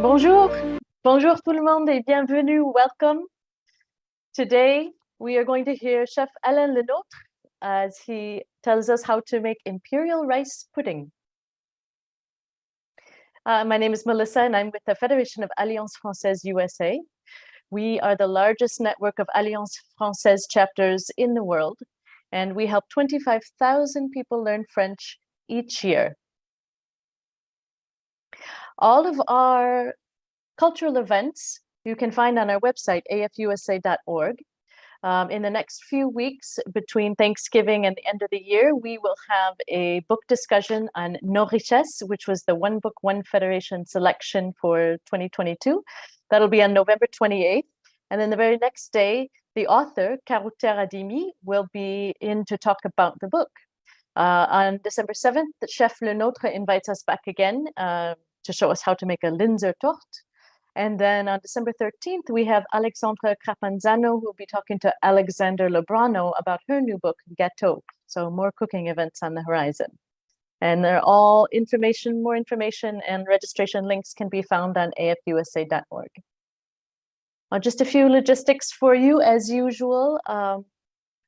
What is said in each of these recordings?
Bonjour, bonjour tout le monde et bienvenue, welcome. Today we are going to hear Chef Alain LeNôtre as he tells us how to make Imperial Rice Pudding. My name is Melissa and I'm with the Federation of Alliance Françaises USA. We are the largest network of Alliance Française chapters in the world, and we help 25,000 people learn French each year. All of our cultural events you can find on our website, afusa.org. In the next few weeks, between Thanksgiving and the end of the year, we will have a book discussion on Nos Richesses, which was the One Book, One Federation selection for 2022. That'll be on November 28th. And then the very next day, the author, Karouter Adimi, will be in to talk about the book. On December 7th, Chef LeNôtre invites us back again to show us how to make a Linzer torte. And then on December 13th, we have Alexandra Crapanzano, who will be talking to Alexander Lebrano about her new book, Gâteau. So more cooking events on the horizon. And they're all more information and registration links can be found on afusa.org. Just a few logistics for you as usual.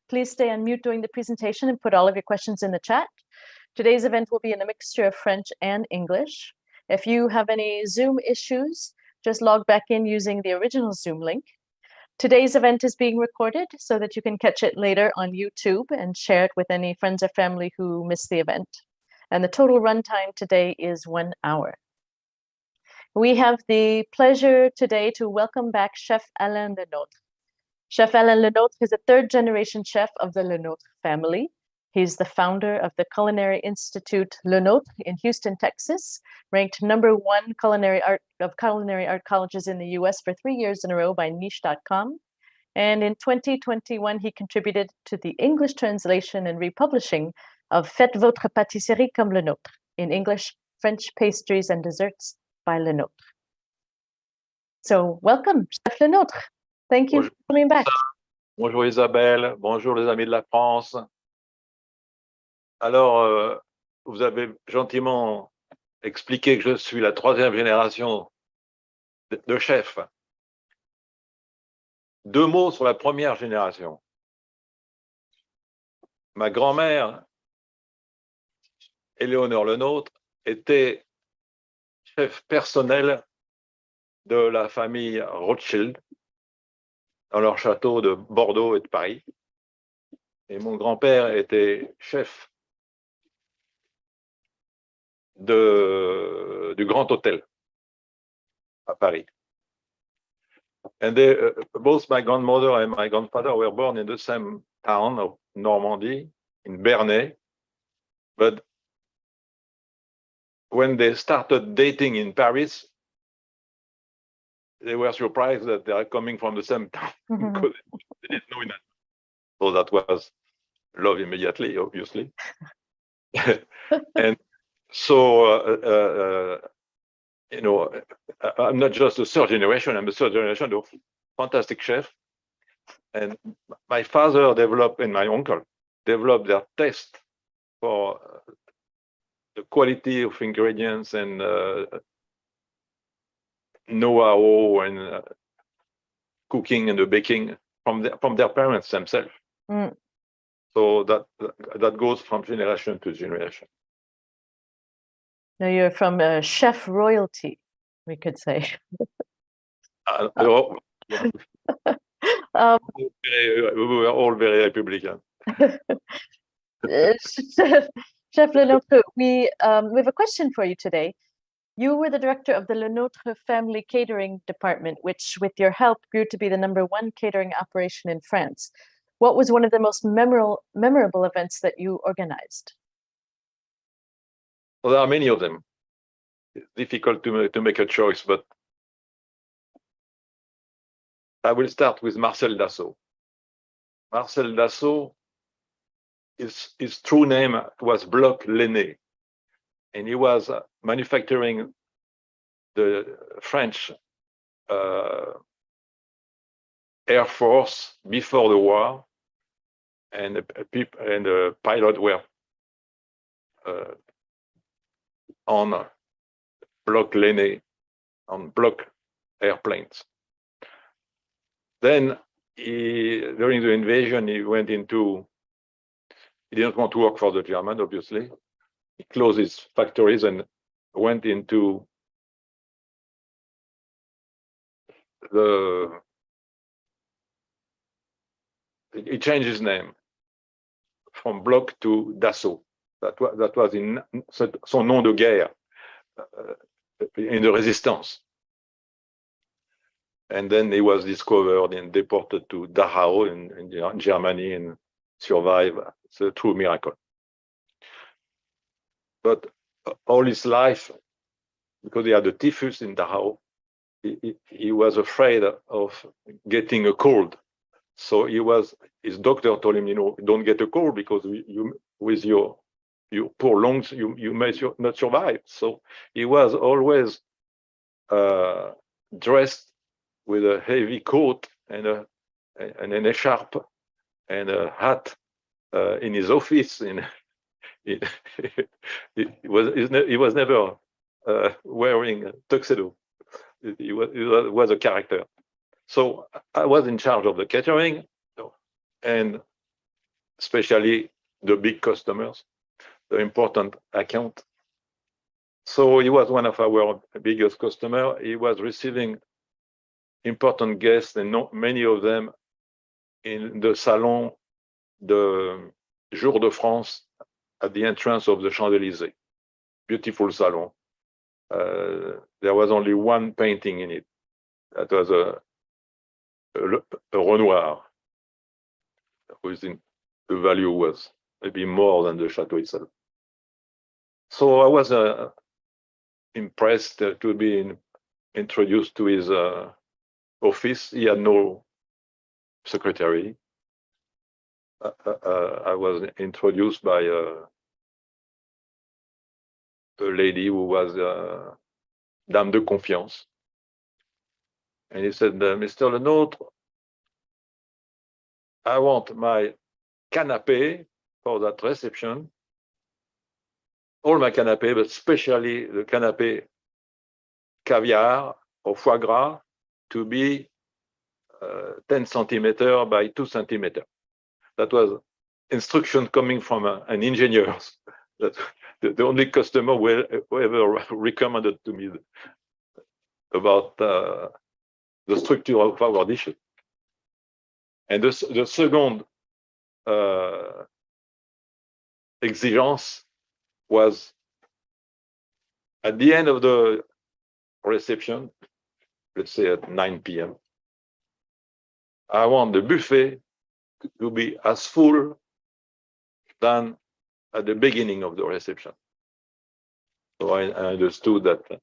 Please stay on mute during the presentation and put all of your questions in the chat. Today's event will be in a mixture of French and English. If you have any Zoom issues, just log back in using the original Zoom link. Today's event is being recorded so that you can catch it later on YouTube and share it with any friends or family who missed the event. And the total runtime today is 1 hour. We have the pleasure today to welcome back Chef Alain LeNôtre. Chef Alain LeNôtre is a third-generation chef of the LeNôtre family. He's the founder of the Culinary Institute LeNôtre in Houston, Texas, ranked #1 culinary art colleges in the US for 3 years in a row by niche.com. And in 2021, he contributed to the English translation and republishing of Faites votre pâtisserie comme le nôtre in English, French pastries and desserts by LeNôtre. So welcome, Chef LeNôtre. Thank you for coming back. Bonjour Isabelle, bonjour les amis de la France. Alors, vous avez gentiment expliqué que je suis la 3e génération de chef. 2 mots sur la première génération. Ma grand-mère, Éléonore LeNôtre, était chef personnel de la famille Rothschild dans leur château de Bordeaux et de Paris. Et mon grand-père était chef du Grand Hôtel à Paris. And both my grandmother and my grandfather were born in the same town of Normandy, in Bernay. But when they started dating in Paris, they were surprised that they are coming from the same town because they didn't know that. So that was love immediately, obviously. And so, you know, I'm not just a 3rd generation, I'm a 3rd generation of fantastic chef. And my father developed, and my uncle developed their taste for the quality of ingredients and know-how and cooking and the baking from their parents themselves. So that goes from generation to generation. Now you're from chef royalty, we could say. We were all very Republican. Chef LeNôtre, we have a question for you today. You were the director of the LeNôtre family catering department, which with your help grew to be the #1 catering operation in France. What was one of the most memorable events that you organized? Well, there are many of them. It's difficult to make a choice, but I will start with Marcel Dassault. Marcel Dassault, his true name was Bloch Lenné, and he was manufacturing the French Air Force before the war, and the pilots were on Bloch Lenné on block airplanes. Then during the invasion, he didn't want to work for the German, obviously. He closed his factories and went into he changed his name from Bloch to Dassault. That was in son nom de guerre in the resistance. And then he was discovered and deported to Dachau in Germany and survived. It's a true miracle. But all his life, because he had a typhus in Dachau, he was afraid of getting a cold. So his doctor told him, don't get a cold because with your poor lungs, you may not survive. So he was always dressed with a heavy coat and an echarpe and a hat in his office. He was never wearing a tuxedo. He was a character. So I was in charge of the catering and especially the big customers, the important account. So he was one of our biggest customers. He was receiving important guests, and many of them in the Salon de Jour de France at the entrance of the Champs-Élysées. Beautiful salon. There was only one painting in it. That was a Renoir. The value was maybe more than the chateau itself. So I was impressed to be introduced to his office. He had no secretary. I was introduced by a lady who was Dame de Confiance. And he said, Mr. LeNôtre, I want my canapé for that reception, all my canapé, but especially the canapé caviar or foie gras to be 10 centimeters by 2 centimeters. That was instruction coming from an engineer. That the only customer who ever recommended to me about the structure of our dishes. And the second exigence was at the end of the reception, let's say at 9 p.m., I want the buffet to be as full than at the beginning of the reception. So I understood that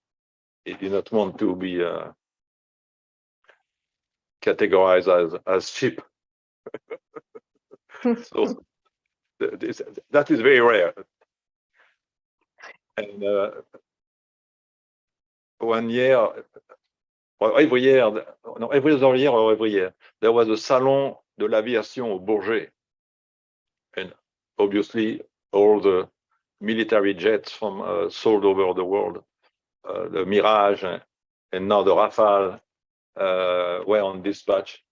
he did not want to be categorized as cheap. So that is very rare. And one year, or every other year or every year, there was a Salon de l'Aviation au Bourget. And obviously, all the military jets from sold over the world, the Mirage and now the Rafale, were on dispatch.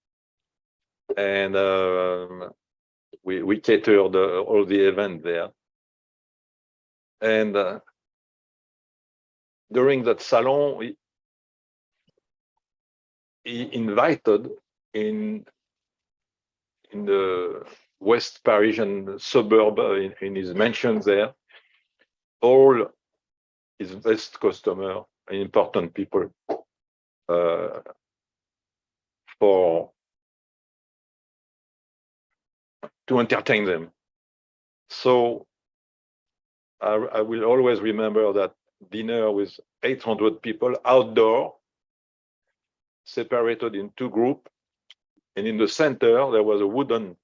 And we catered all the event there. And during that salon, he invited in the West Parisian suburb, in his mansion there, all his best customers and important people to entertain them. So I will always remember that dinner with 800 people outdoor, separated in two groups, and in the center there was a wooden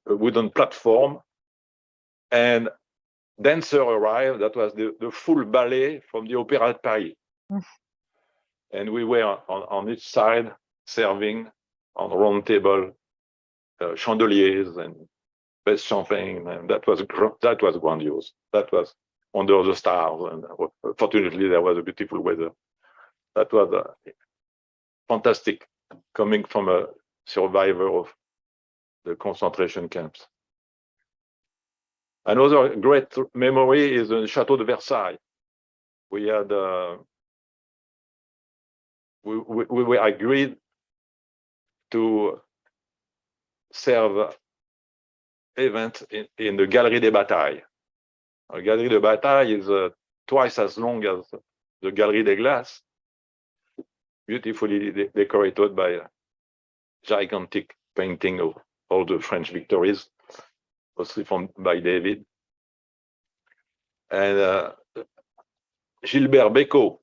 a wooden platform, and dancer arrived. That was the full ballet from the Opéra de Paris. And we were on each side serving on round table chandeliers and best champagne, and that was grandiose. That was under the stars, and fortunately there was a beautiful weather. That was fantastic, coming from a survivor of the concentration camps. Another great memory is the Chateau de Versailles. We had we were agreed to serve events in the Galerie des Batailles. The Galerie des Batailles is twice as long as the Galerie des Glaces, beautifully decorated by a gigantic painting of all the French victories, mostly by David. And Gilbert Bécaud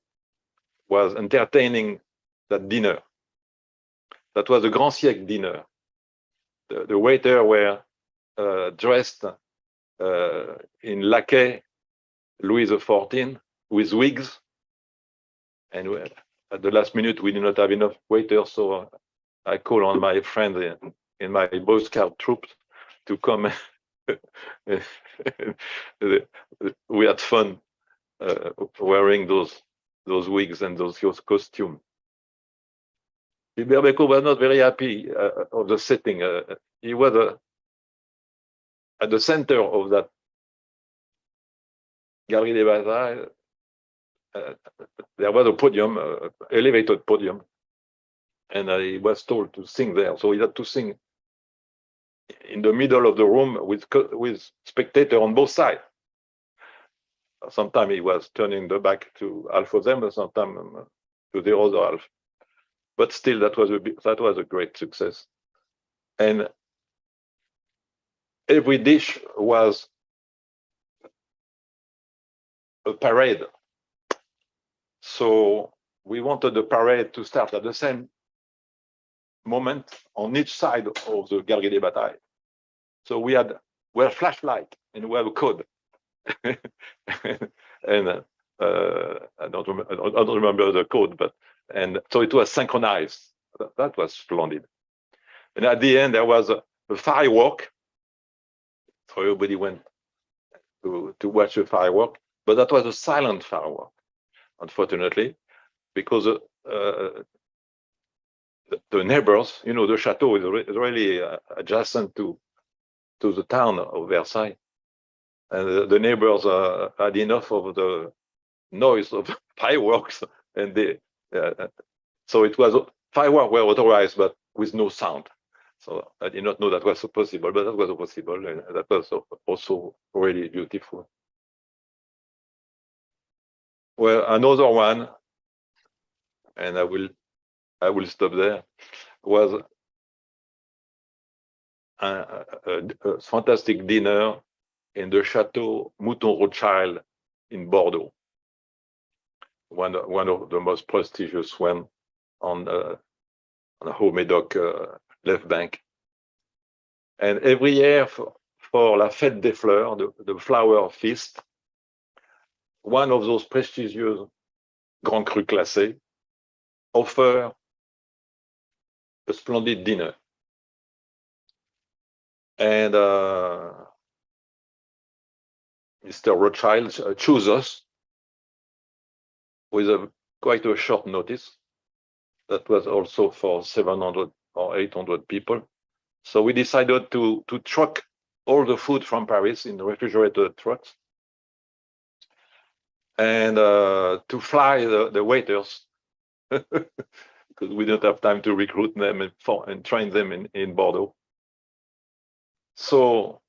was entertaining that dinner. That was the Grand Siècle dinner. The waiter were dressed in laqué Louis XIV with wigs. And at the last minute, we did not have enough waiters, so I called on my friends in my Boy Scout troop to come. We had fun wearing those wigs and those costumes. Gilbert Bécaud was not very happy of the setting. He was at the center of that Galerie des Batailles. There was a podium, elevated podium, and he was told to sing there. So he had to sing in the middle of the room with spectators on both sides. Sometimes he was turning the back to half of them, and sometimes to the other half. But still, that was a great success. And every dish was a parade. So we wanted the parade to start at the same moment on each side of the Galerie des Batailles. So we had flashlight and we have a code. And I don't remember the code, and so it was synchronized. That was splendid. And at the end, there was a firework. So everybody went to watch the firework, but that was a silent firework, unfortunately, because the neighbors, the chateau is really adjacent to the town of Versailles. And the neighbors had enough of the noise of fireworks, and so it was fireworks were authorized, but with no sound. So I did not know that was possible, but that was possible, and that was also really beautiful. Well, another one, and I will stop there, was a fantastic dinner in the Chateau Mouton Rothschild in Bordeaux, one of the most prestigious one on the Haut-Médoc left bank. And every year for La Fête des Fleurs, the flower feast, one of those prestigious Grand Cru classés offer a splendid dinner. And Mr. Rothschild chose us with quite a short notice. That was also for 700 or 800 people. So we decided to truck all the food from Paris in refrigerated trucks, and to fly the waiters, because we don't have time to recruit them and train them in Bordeaux. So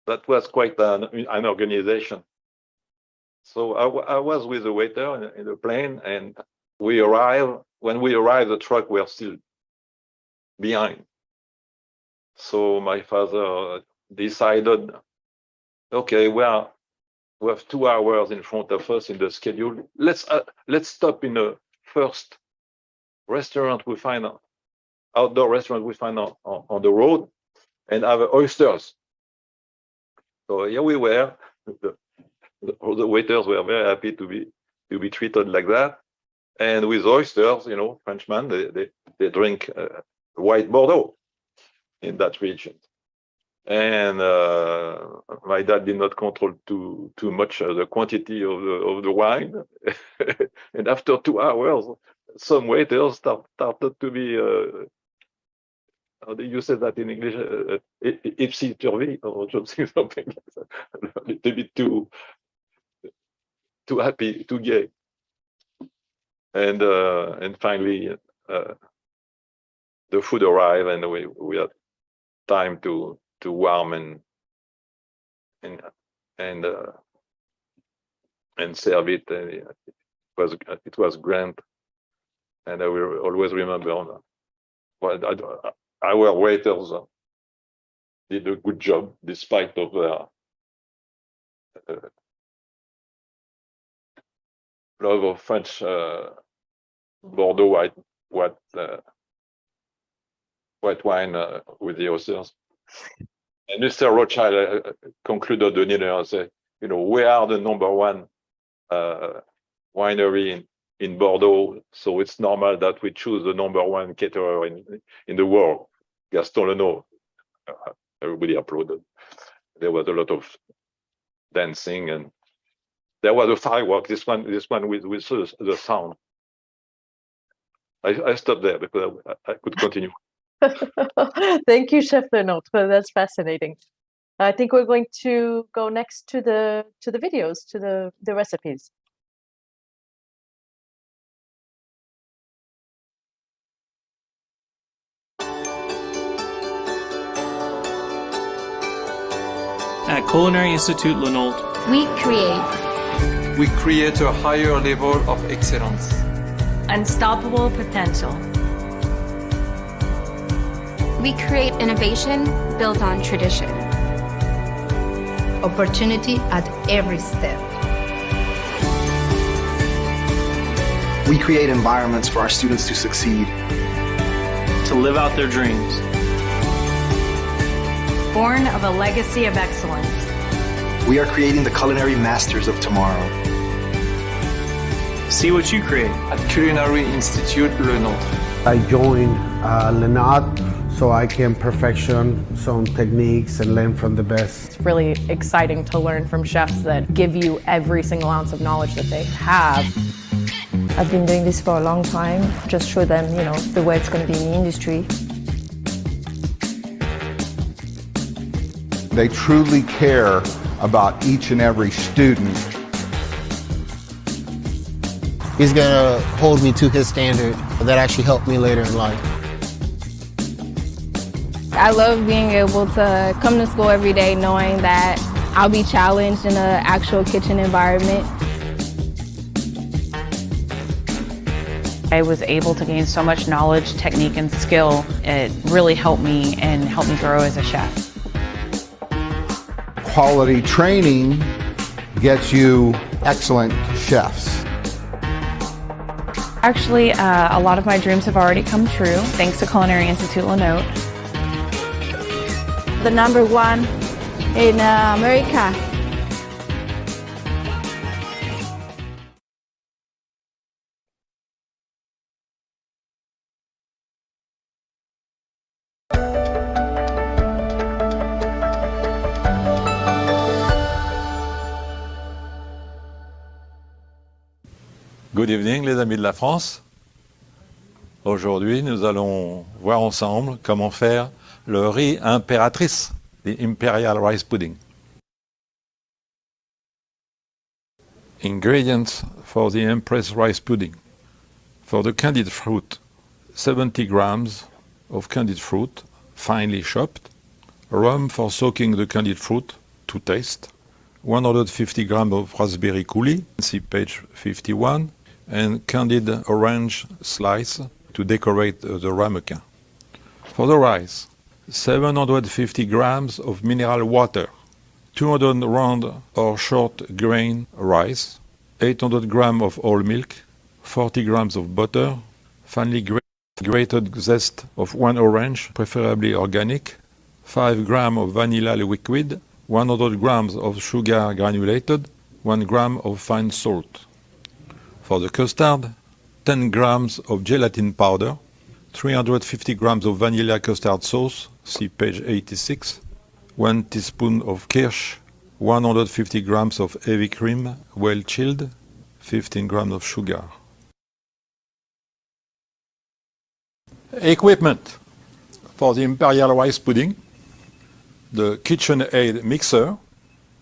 that was quite an organization. So I was with the waiter in the plane, and when we arrived, the truck were still behind. So my father decided, okay, we have 2 hours in front of us in the schedule. Let's stop in the first restaurant we find, outdoor restaurant we find on the road, and have oysters. So here we were. All the waiters were very happy to be treated like that, and with oysters, Frenchmen, they drink white Bordeaux in that region. And my dad did not control too much the quantity of the wine. And after 2 hours, some waiters started to be how do you say that in English? Ipsy turvy or something like that. A little bit too happy, too gay. And finally, the food arrived, and we had time to warm and serve it. And it was grand, and I will always remember. Our waiters did a good job despite of their love of French Bordeaux white wine with the oysters. And Mr. Rothschild concluded the dinner and said, we are the #1 winery in Bordeaux, so it's normal that we choose the #1 caterer in the world, Gaston LeNôtre. Everybody applauded. There was a lot of dancing, and there was a firework. This one with the sound. I stopped there because I could continue. Thank you, Chef LeNôtre. That's fascinating. I think we're going to go next to the videos, to the recipes. At Culinary Institute LeNôtre, we create a higher level of excellence. Unstoppable potential. We create innovation built on tradition. Opportunity at every step. We create environments for our students to succeed. to live out their dreams. Born of a legacy of excellence. We are creating the culinary masters of tomorrow. See what you create At Culinary Institute LeNôtre. I joined LeNôtre so I can perfection some techniques and learn from the best. It's really exciting to learn from chefs that give you every single ounce of knowledge that they have. I've been doing this for a long time, just show them, the way it's going to be in the industry. They truly care about each and every student. He's going to hold me to his standard. That actually helped me later in life. I love being able to come to school every day knowing that I'll be challenged in an actual kitchen environment. I was able to gain so much knowledge, technique, and skill. It really helped me and helped me grow as a chef. Quality training gets you excellent chefs. Actually, a lot of my dreams have already come true, thanks to Culinary Institute LeNôtre. The #1 in America. Good evening, les amis de la France. Aujourd'hui, nous allons voir ensemble comment faire le riz impératrice, the Imperial Rice Pudding. Ingredients for the Empress Rice Pudding. For the candied fruit, 70 grams of candied fruit, finely chopped. Rum for soaking the candied fruit to taste. 150 grams of raspberry coulis, see page 51. And candied orange slice to decorate the ramequin. For the rice, 750 grams of mineral water, 200 round or short grain rice, 800 grams of whole milk, 40 grams of butter, finely grated zest of 1 orange, preferably organic, 5 grams of vanilla liquid, 100 grams of sugar granulated, 1 gram of fine salt. For the custard, 10 grams of gelatin powder, 350 grams of vanilla custard sauce, see page 86, 1 teaspoon of kirsch, 150 grams of heavy cream, well chilled, 15 grams of sugar. Equipment for the Imperial Rice Pudding: the KitchenAid mixer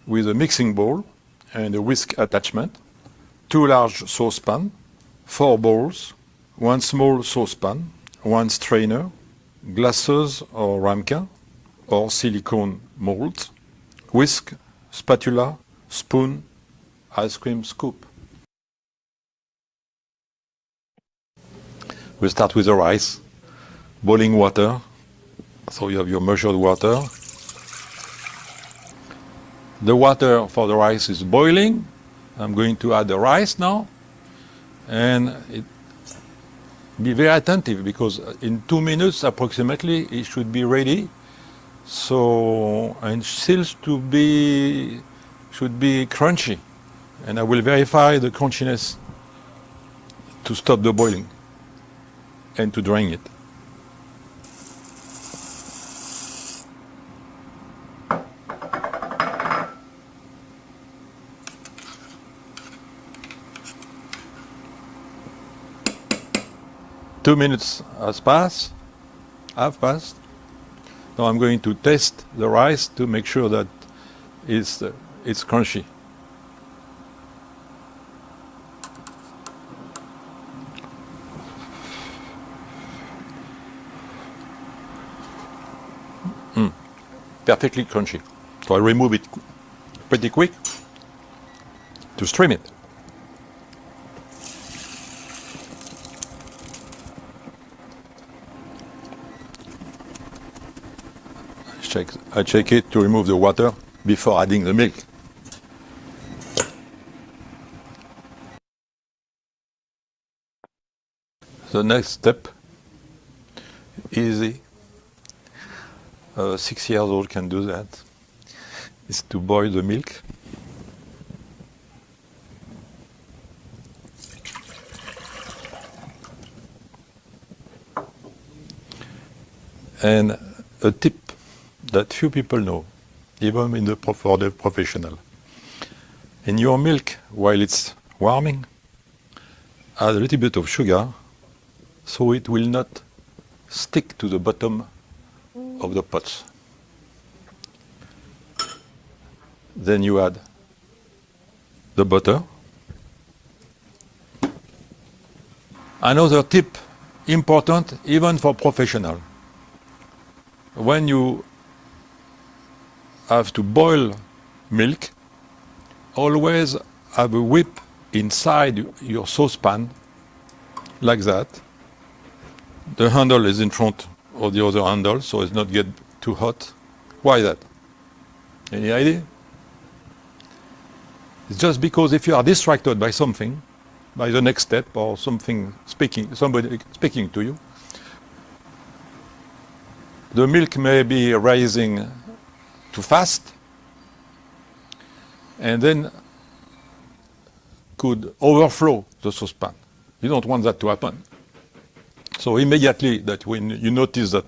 with a mixing bowl and a whisk attachment, 2 large saucepans, 4 bowls, 1 small saucepan, 1 strainer, glasses or ramekin or silicone molds, whisk, spatula, spoon, ice cream scoop. We start with the rice, boiling water. So you have your measured water. The water for the rice is boiling. I'm going to add the rice now. And be very attentive, because in 2 minutes approximately it should be ready. So, and still should be crunchy. And I will verify the crunchiness to stop the boiling and to drain it. Two minutes have passed. Now I'm going to test the rice to make sure that it's crunchy. Perfectly crunchy. So I remove it pretty quick to stream it. I check it to remove the water before adding the milk. The next step, easy. 6 years old can do that, is to boil the milk. And a tip that few people know, even for the professional. In your milk, while it's warming, add a little bit of sugar so it will not stick to the bottom of the pots. Then you add the butter. Another tip, important even for professional. When you have to boil milk, always have a whip inside your saucepan, like that. The handle is in front of the other handle, so it's not get too hot. Why that? Any idea? It's just because if you are distracted by something, by the next step or somebody speaking to you, the milk may be rising too fast, and then could overflow the saucepan. You don't want that to happen. So immediately that when you notice that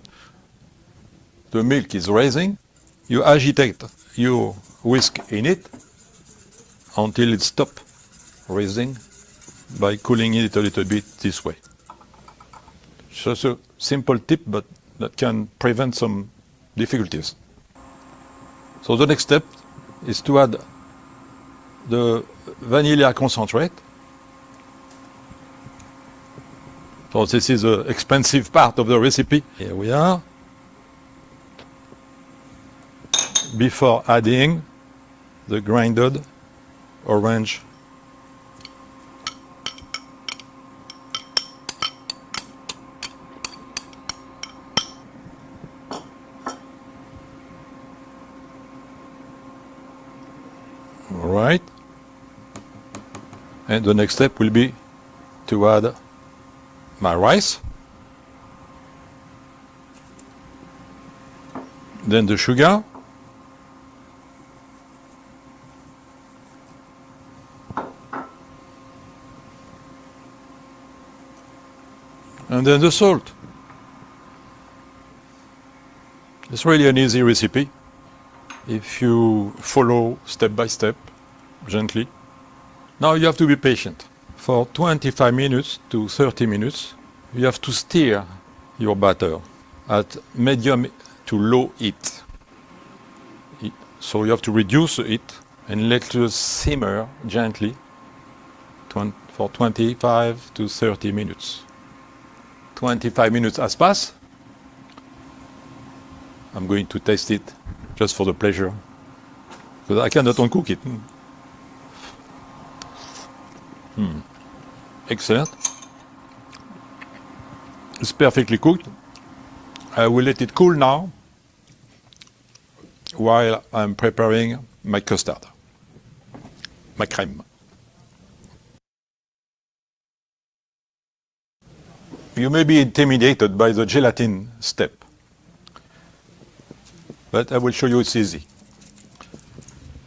the milk is rising, you agitate your whisk in it until it stops rising by cooling it a little bit this way. Just a simple tip, but that can prevent some difficulties. So the next step is to add the vanilla concentrate. So this is an expensive part of the recipe. Here we are. Before adding the grinded orange . All right. And the next step will be to add my rice, then the sugar, and then the salt. It's really an easy recipe. if you follow step by step, gently. Now you have to be patient. For 25 minutes to 30 minutes, you have to stir your batter at medium to low heat. So you have to reduce the heat and let it simmer gently for 25 to 30 minutes. 25 minutes has passed. I'm going to taste it just for the pleasure, because I cannot uncook it. Excellent. It's perfectly cooked. I will let it cool now while I'm preparing my custard, my crème. You may be intimidated by the gelatin step, but I will show you it's easy.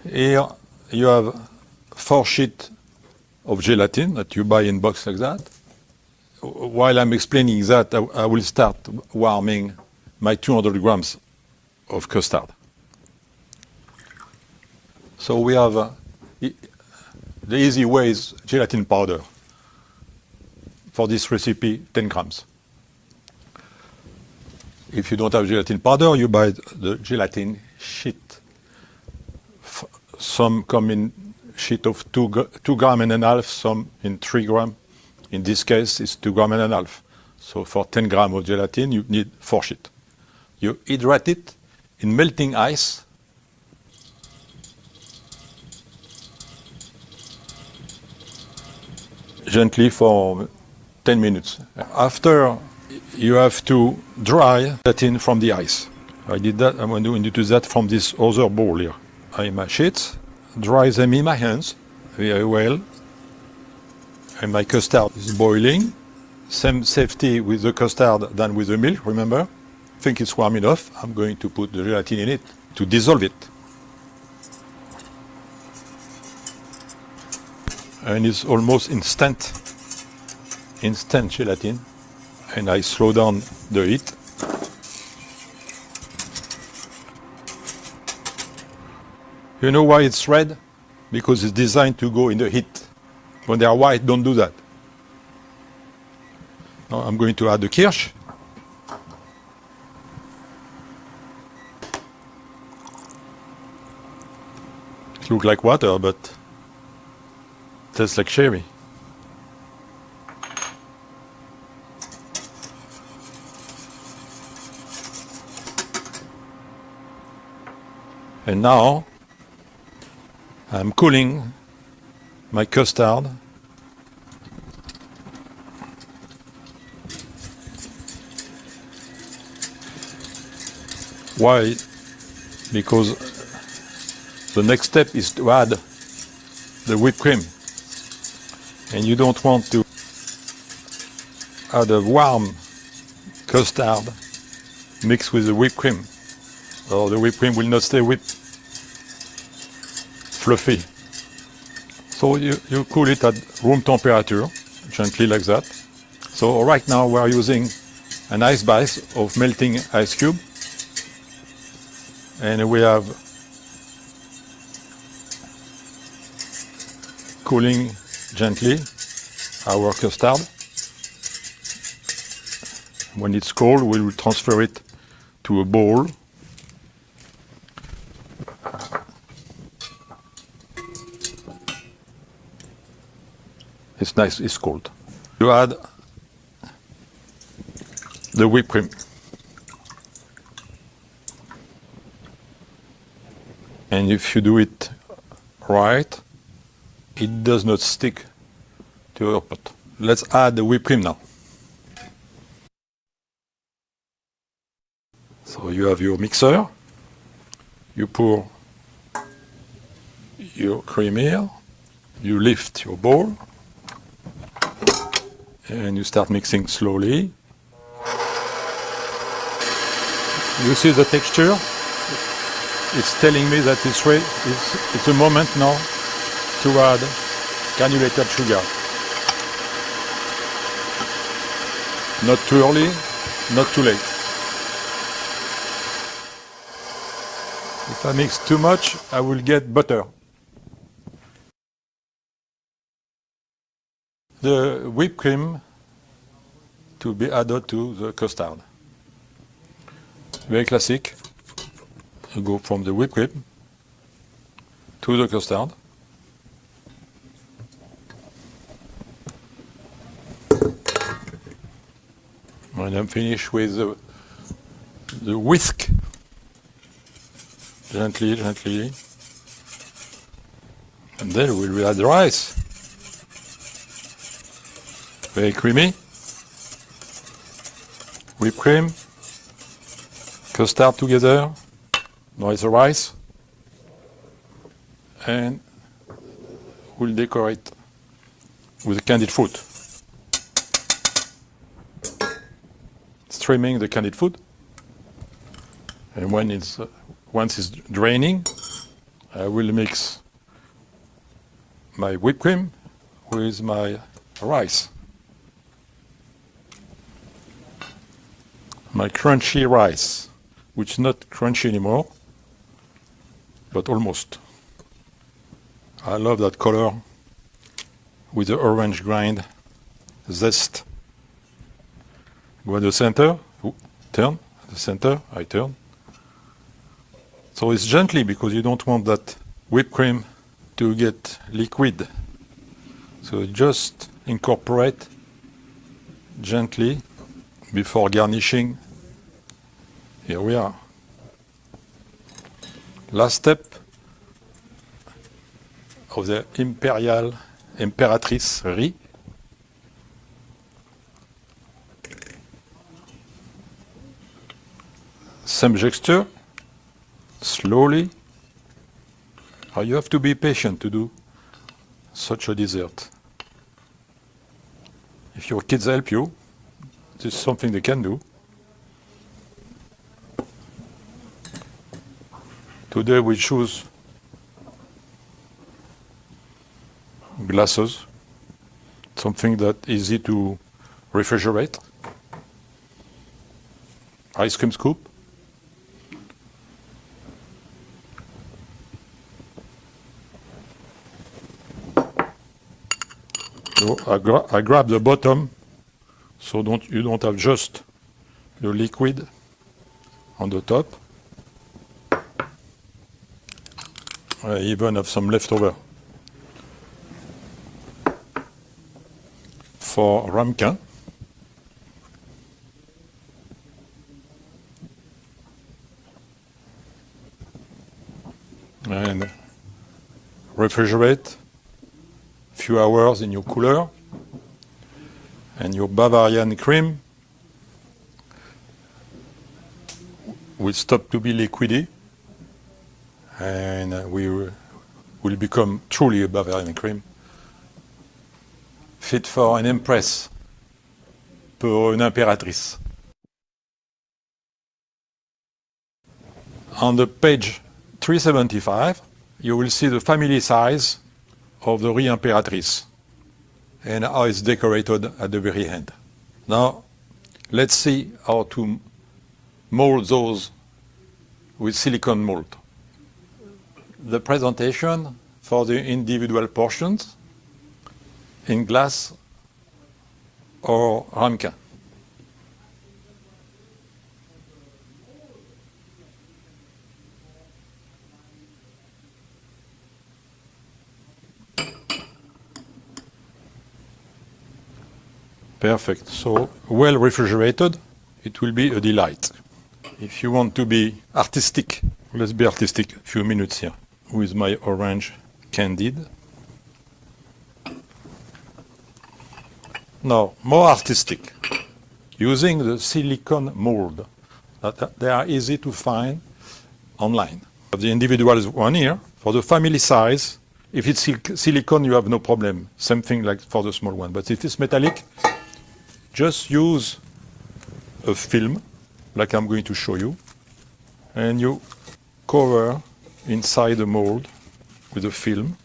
Here you have 4 sheets of gelatin that you buy in box like that. While I'm explaining that, I will start warming my 200 grams of custard. So we have the easy way is gelatin powder. For this recipe, 10 grams. If you don't have gelatin powder, you buy the gelatin sheet. Some come in sheet of 2 grams and a half, some in 3 grams. In this case, it's 2 grams and a half. So for 10 grams of gelatin, you need 4 sheets. You hydrate it in melting ice. Gently for 10 minutes. After, you have to dry gelatin from the ice. I did that. I'm going to do that from this other bowl here. I mash it, dry them in my hands very well. And my custard is boiling. Same safety with the custard than with the milk, remember? I think it's warm enough. I'm going to put the gelatin in it to dissolve it. And it's almost instant gelatin. And I slow down the heat. You know why it's red? Because it's designed to go in the heat. When they are white, don't do that. Now I'm going to add the kirsch. It looks like water, but it tastes like sherry. And now I'm cooling my custard. Why? Because the next step is to add the whipped cream. And you don't want to add a warm custard mixed with the whipped cream, or the whipped cream will not stay whipped, fluffy. So you cool it at room temperature, gently like that. So right now we are using an ice bath of melting ice cube. And we have cooling gently our custard. When it's cold, we will transfer it to a bowl. It's nice, it's cold. You add the whipped cream. And if you do it right, it does not stick to your pot. Let's add the whipped cream now. So you have your mixer. You pour your cream here. You lift your bowl. And you start mixing slowly. You see the texture? It's telling me that it's ready. It's a moment now to add granulated sugar. Not too early, not too late. If I mix too much, I will get butter. The whipped cream to be added to the custard. Very classic. You go from the whipped cream to the custard. And I'm finished with the whisk. Gently, gently. And then we will add the rice. Very creamy. Whipped cream. Custard together. Now it's the rice. And we'll decorate with candied fruit. Streaming the candied fruit. And when once it's draining, I will mix my whipped cream with my rice. My crunchy rice, which is not crunchy anymore, but almost. I love that color with the orange grind, zest. Go at the center, turn, the center, I turn. So it's gently because you don't want that whipped cream to get liquid. So just incorporate gently before garnishing. Here we are. Last step of the Imperial Impératrice riz. Same texture, slowly. You have to be patient to do such a dessert. If your kids help you, this is something they can do. Today we choose glasses, something that is easy to refrigerate. Ice cream scoop. So I grab the bottom, so you don't have just the liquid on the top. I even have some leftover for ramequin. And refrigerate few hours in your cooler, and your Bavarian cream will stop to be liquidy, and we will become truly a Bavarian cream, fit for an empress, pour une impératrice. On the page 375, you will see the family size of the riz impératrice and how it's decorated at the very end. Now, let's see how to mold those with silicone mold. The presentation for the individual portions in glass or ramequin. Perfect. So, well refrigerated, it will be a delight. If you want to be artistic, let's be artistic a few minutes here with my orange candied. Now, more artistic, using the silicone mold that they are easy to find online. For the individual one here, for the family size, if it's silicone, you have no problem. Same thing like for the small one. But if it's metallic, just use a film, like I'm going to show you, and you cover inside the mold with a film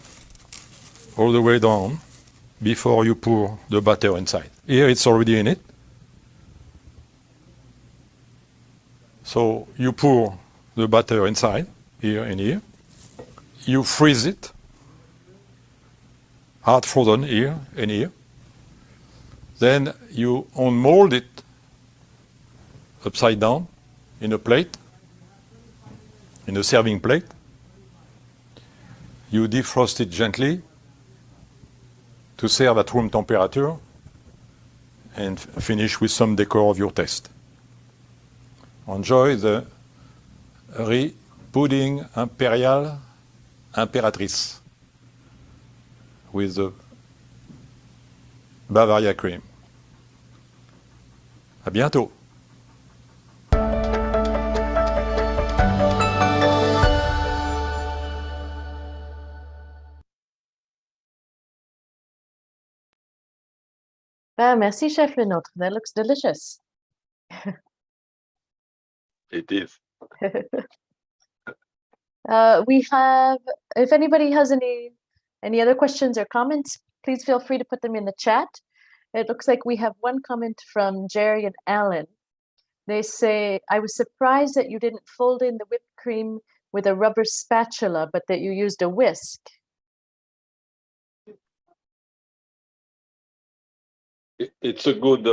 all the way down before you pour the batter inside. Here it's already in it. So you pour the batter inside, here and here. You freeze it, hard frozen here and here. Then you unmold it upside down in a plate, in a serving plate. You defrost it gently to serve at room temperature and finish with some decor of your taste. Enjoy the riz pudding impérial impératrice with the Bavaria cream. À bientôt. Merci, Chef LeNôtre. That looks delicious. It is. We have, if anybody has any other questions or comments, please feel free to put them in the chat. It looks like we have one comment from Jerry and Alan. They say, I was surprised that you didn't fold in the whipped cream with a rubber spatula, but that you used a whisk. It's a good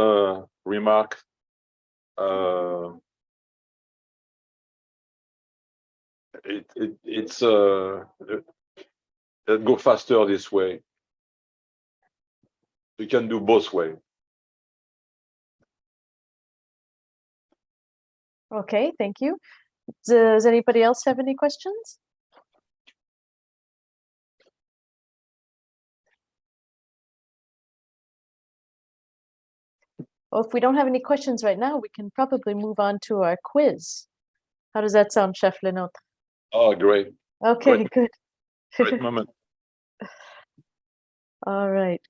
remark. It's go faster this way. You can do both ways. Okay, thank you. Does anybody else have any questions? Well, if we don't have any questions right now, we can probably move on to our quiz. How does that sound, Chef LeNôtre? Oh, great. Okay, good. Great moment. All right.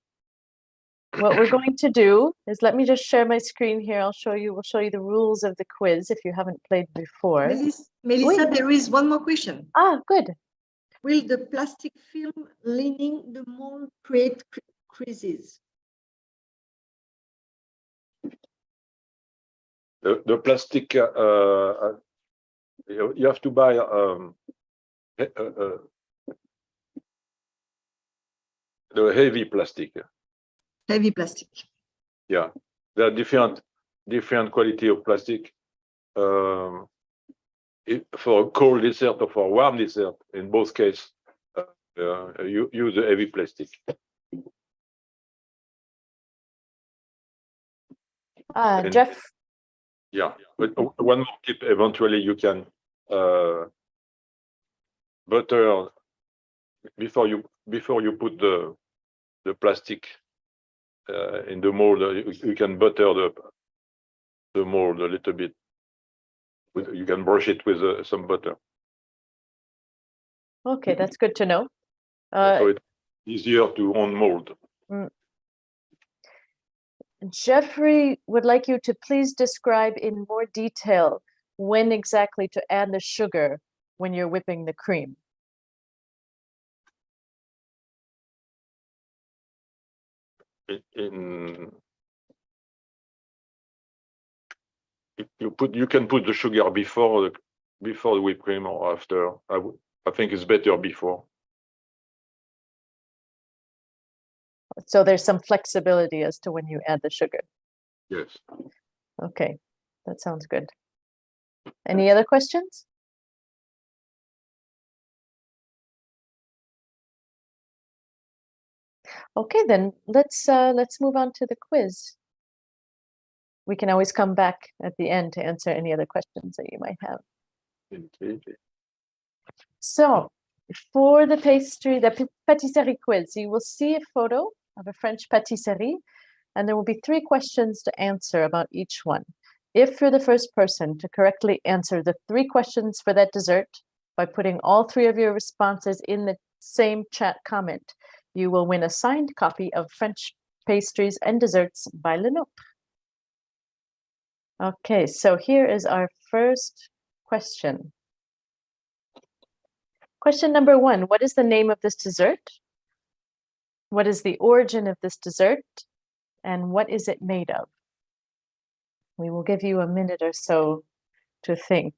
What we're going to do is, let me just share my screen here. We'll show you the rules of the quiz if you haven't played before. Melissa, there is one more question. Ah, good. Will the plastic film lining the mold create creases? The plastic, you have to buy the heavy plastic. Heavy plastic. Yeah, there are different quality of plastic. For a cold dessert or for a warm dessert, in both cases, you use a heavy plastic. Jeff. Yeah, but one more tip. Eventually, you can butter before you put the plastic in the mold. You can butter the mold a little bit. You can brush it with some butter. Okay, that's good to know. So it's easier to unmold. Jeffrey would like you to please describe in more detail when exactly to add the sugar when you're whipping the cream. You can put the sugar before the whipped cream or after. I think it's better before. So there's some flexibility as to when you add the sugar. Yes. Okay, that sounds good. Any other questions? Okay, then let's move on to the quiz. We can always come back at the end to answer any other questions that you might have. So for the patisserie quiz, you will see a photo of a French patisserie, and there will be 3 questions to answer about each one. If you're the first person to correctly answer the 3 questions for that dessert by putting all 3 of your responses in the same chat comment, you will win a signed copy of French Pastries and Desserts by LeNôtre. Okay, so here is our first question. Question number 1, what is the name of this dessert? What is the origin of this dessert? And what is it made of? We will give you a minute or so to think.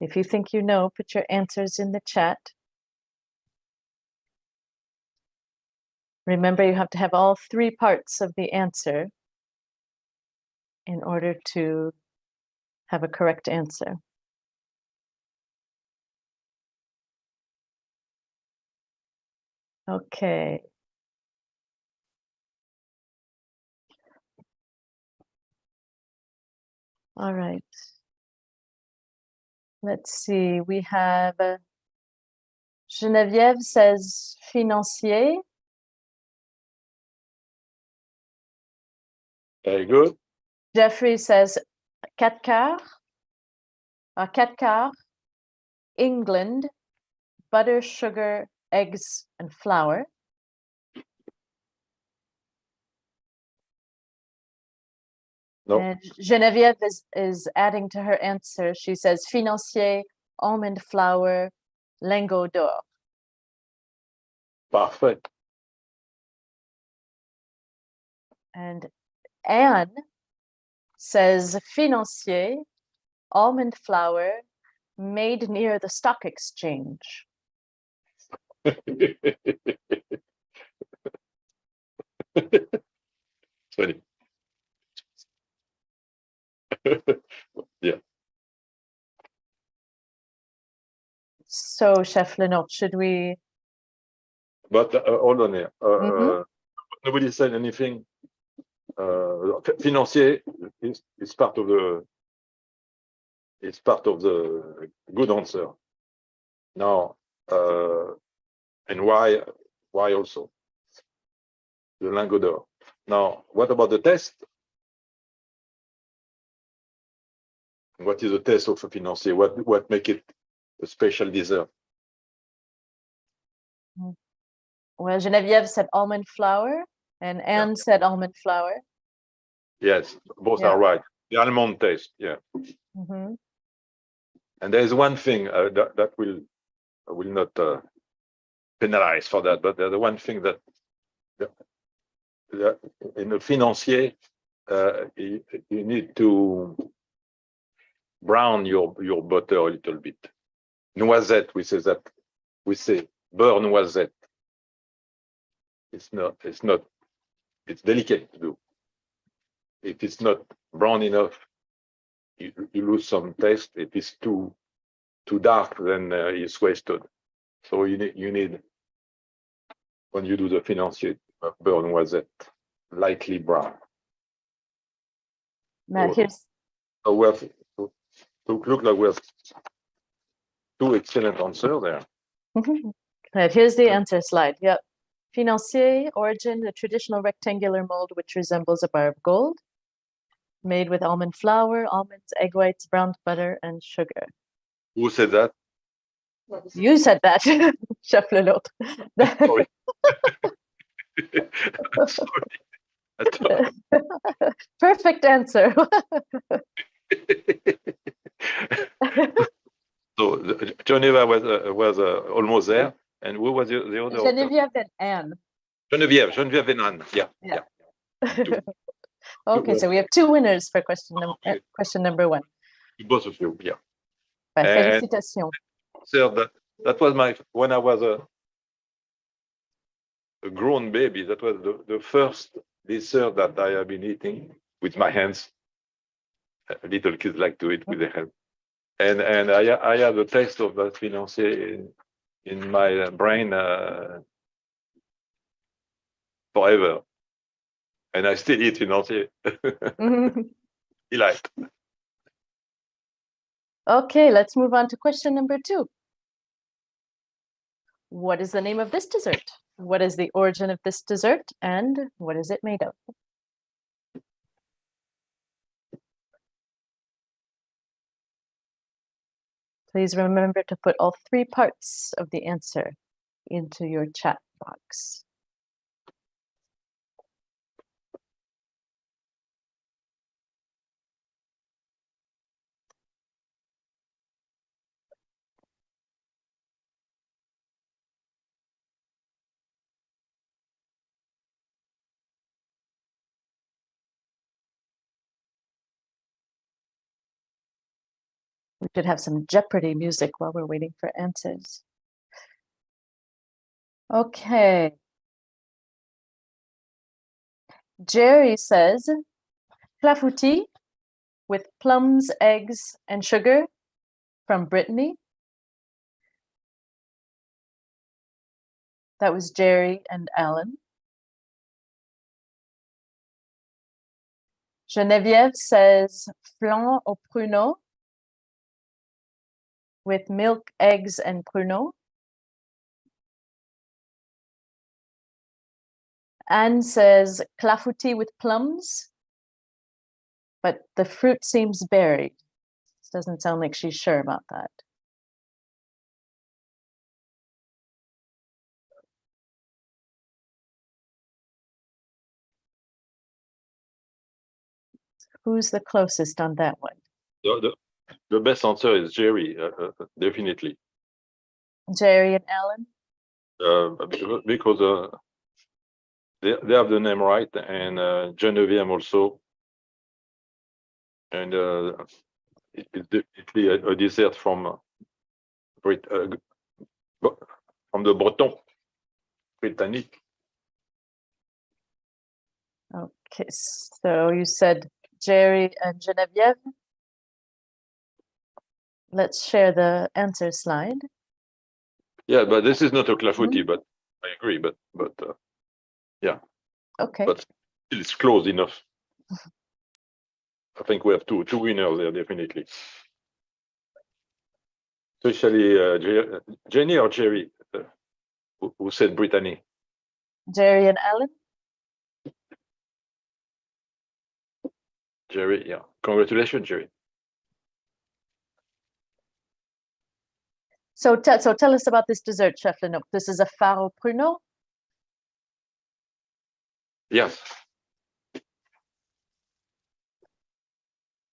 If you think you know, put your answers in the chat. Remember, you have to have all three parts of the answer in order to have a correct answer. Okay. All right. Let's see. We have Geneviève says financier. Very good. Jeffrey says 4 quarts. 4 quarts. England. Butter, sugar, eggs, and flour. No. And Geneviève is adding to her answer. She says financier, almond flour, lingot d'or. Parfait. And Anne says financier, almond flour, made near the stock exchange. Funny. Yeah. So, Chef LeNôtre, should we? But hold on here. Nobody said anything. Financier is part of the. It's part of the good answer. Now, and why also the lingot d'or? Now, what about the test? What is the taste of a financier? What make it a special dessert? Well, Geneviève said almond flour, and Anne said almond flour. Yes, both are right. The almond taste, yeah. And there is one thing that will not penalize for that, but the one thing that in a financier you need to brown your butter a little bit. Noisette, we say beurre noisette. It's delicate to do. If it's not brown enough, you lose some taste. If it's too dark, then it's wasted. So you need when you do the financier beurre noisette, lightly brown. Now here's. So we have look like we have two excellent answers there. Right, here's the answer slide. Yep. Financier, origin, the traditional rectangular mold which resembles a bar of gold, made with almond flour, almonds, egg whites, browned butter, and sugar. Who said that? You said that, Chef LeNôtre. Sorry. Sorry. Perfect answer. So Geneva was almost there, and who was the other? Geneviève and Anne. Geneviève and Anne. Yeah. Okay, so we have two winners for question number one. Both of you, yeah. Félicitations. So that was when I was a grown baby. That was the first dessert that I have been eating with my hands. Little kids like to eat with their hands. And I have the taste of that financier in my brain forever. And I still eat financier. Delight. Okay, let's move on to question number two. What is the name of this dessert? What is the origin of this dessert? And what is it made of? Please remember to put all three parts of the answer into your chat box. We should have some Jeopardy music while we're waiting for answers. Okay. Jerry says, clafoutis with plums, eggs, and sugar from Brittany. That was Jerry and Alan. Geneviève says, flan au pruneau with milk, eggs, and pruneau. Anne says, clafoutis with plums, but the fruit seems berry. This doesn't sound like she's sure about that. Who's the closest on that one? The best answer is Jerry, definitely. Jerry and Alan? Because they have the name right, and Geneviève also. And it's definitely a dessert from the Breton, Britannique. Okay, so you said Jerry and Geneviève. Let's share the answer slide. Yeah, but this is not a clafoutis, but I agree, but yeah. Okay. But it's close enough. I think we have two winners there, definitely. Especially Jenny or Jerry, who said Brittany. Jerry and Alan? Jerry, yeah. Congratulations, Jerry. So tell us about this dessert, Chef LeNôtre. This is a far au pruneau? Yes.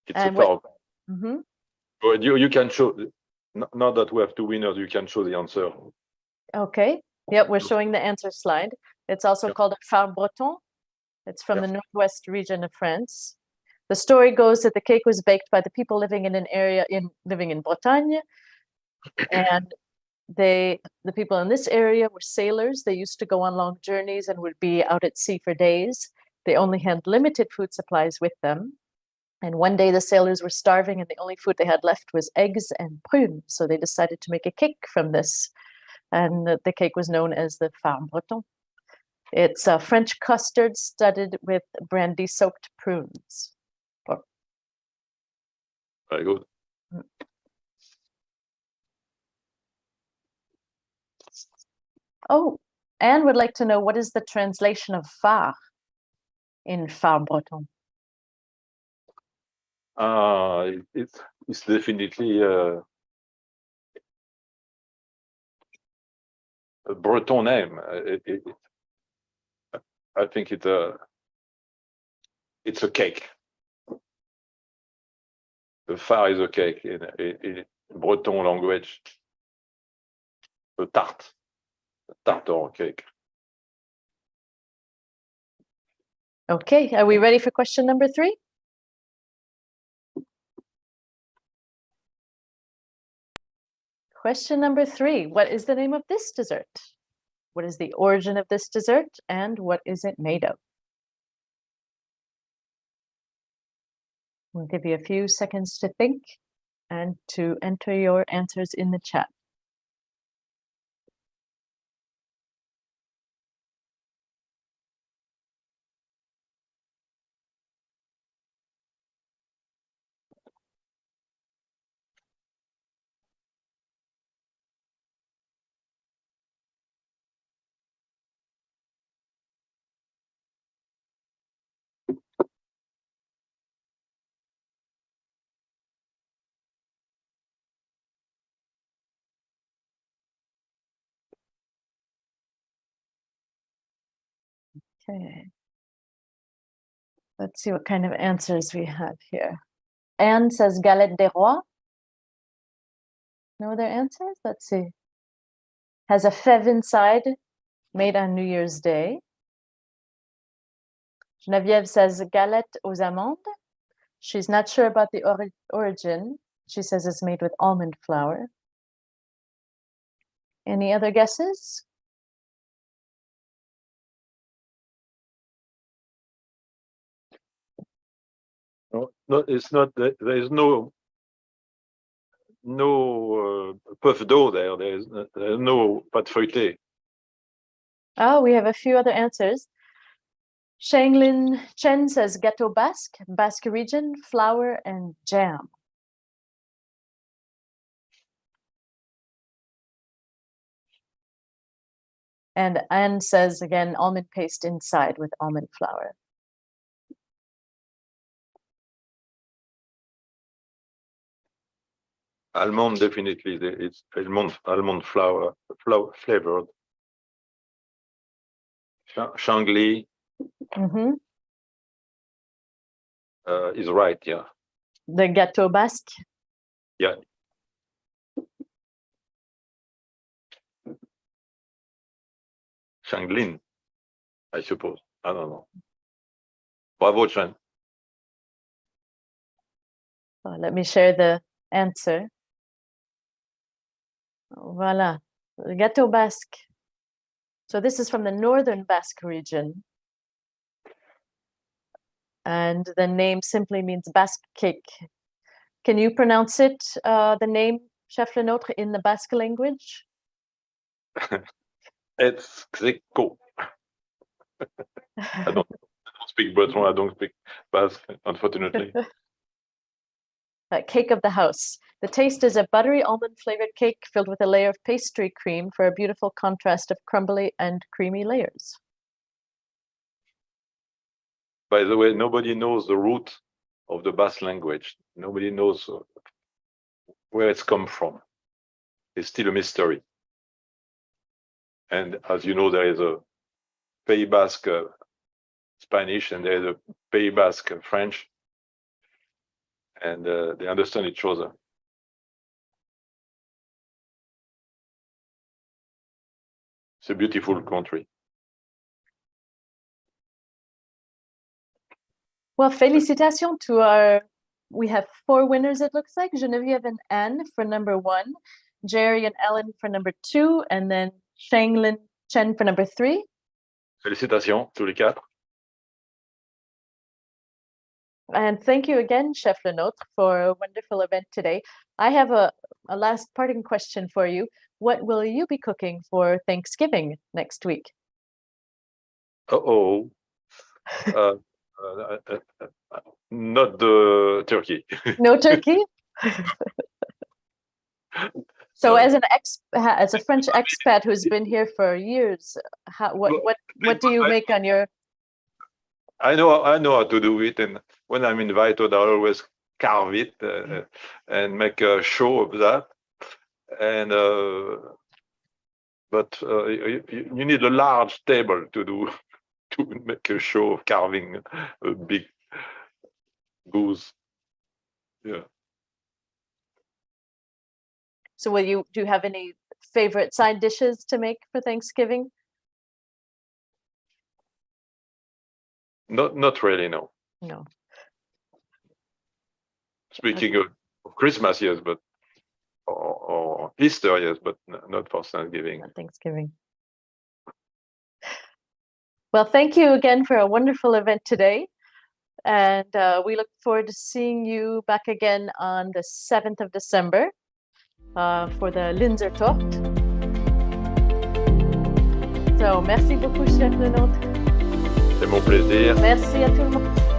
It's And a far. But you can show, now that we have two winners, you can show the answer. Okay. Yep, we're showing the answer slide. It's also called a phare breton. It's from the northwest region of France. The story goes that the cake was baked by the people living in an area living in Bretagne. And the people in this area were sailors. They used to go on long journeys and would be out at sea for days. They only had limited food supplies with them. And one day the sailors were starving and the only food they had left was eggs and prunes. So they decided to make a cake from this. And the cake was known as the phare breton. It's a French custard studded with brandy-soaked prunes. Very good. Oh, Anne would like to know, what is the translation of phare in phare breton? It's definitely a Breton name. I think it's a cake. The phare is a cake in Breton language. A tarte or cake. Okay, are we ready for question number 3? Question number 3, what is the name of this dessert? What is the origin of this dessert and what is it made of? We'll give you a few seconds to think and to enter your answers in the chat. Okay. Let's see what kind of answers we have here. Anne says galette des rois. No other answers? Let's see. Has a fève inside, made on New Year's Day. Geneviève says galette aux amandes. She's not sure about the origin. she says is made with almond flour. Any other guesses? No, it's not. There is no puff dough there. There is no pâte feuilletée. Oh, we have a few other answers. Shanglin Chen says gâteau basque, Basque region, flour and jam. And Anne says again, almond paste inside with almond flour. Almond, definitely. It's almond flour flavored. Shangli is right, yeah. The gâteau basque. Yeah. Shanglin, I suppose. I don't know. Bravo, Chen. Let me share the answer. Voila, gâteau basque. So this is from the northern Basque region. And the name simply means Basque cake. Can you pronounce it, the name, Chef LeNôtre, in the Basque language? It's Greco. I don't speak Breton, I don't speak Basque, unfortunately. Cake of the house. The taste is a buttery almond flavored cake filled with a layer of pastry cream for a beautiful contrast of crumbly and creamy layers. By the way, nobody knows the root of the Basque language. Nobody knows where it's come from. It's still a mystery. And as you know, there is a Pays Basque Spanish and there is a Pays Basque French. And they understand each other. It's a beautiful country. Well, félicitations to our, we have 4 winners, it looks like. Geneviève and Anne for number 1, Jerry and Ellen for number 2, and then Shanglin Chen for number 3. Félicitations, tous les 4. And thank you again, Chef LeNôtre, for a wonderful event today. I have a last parting question for you. What will you be cooking for Thanksgiving next week? Uh-oh. Not the turkey. No turkey? So as a French expat who's been here for years, what do you make on your... I know how to do it, and when I'm invited, I always carve it and make a show of that. And but you need a large table to make a show of carving a big goose. Yeah. So do you have any favorite side dishes to make for Thanksgiving? Not really, no. No. Speaking of Christmas, yes, but or Easter, yes, but not for Thanksgiving. Not Thanksgiving. Well, thank you again for a wonderful event today. And we look forward to seeing you back again on the 7th of December for the Linzer Tocht. So, merci beaucoup, Chef LeNôtre. C'est mon plaisir. Merci à tout le monde.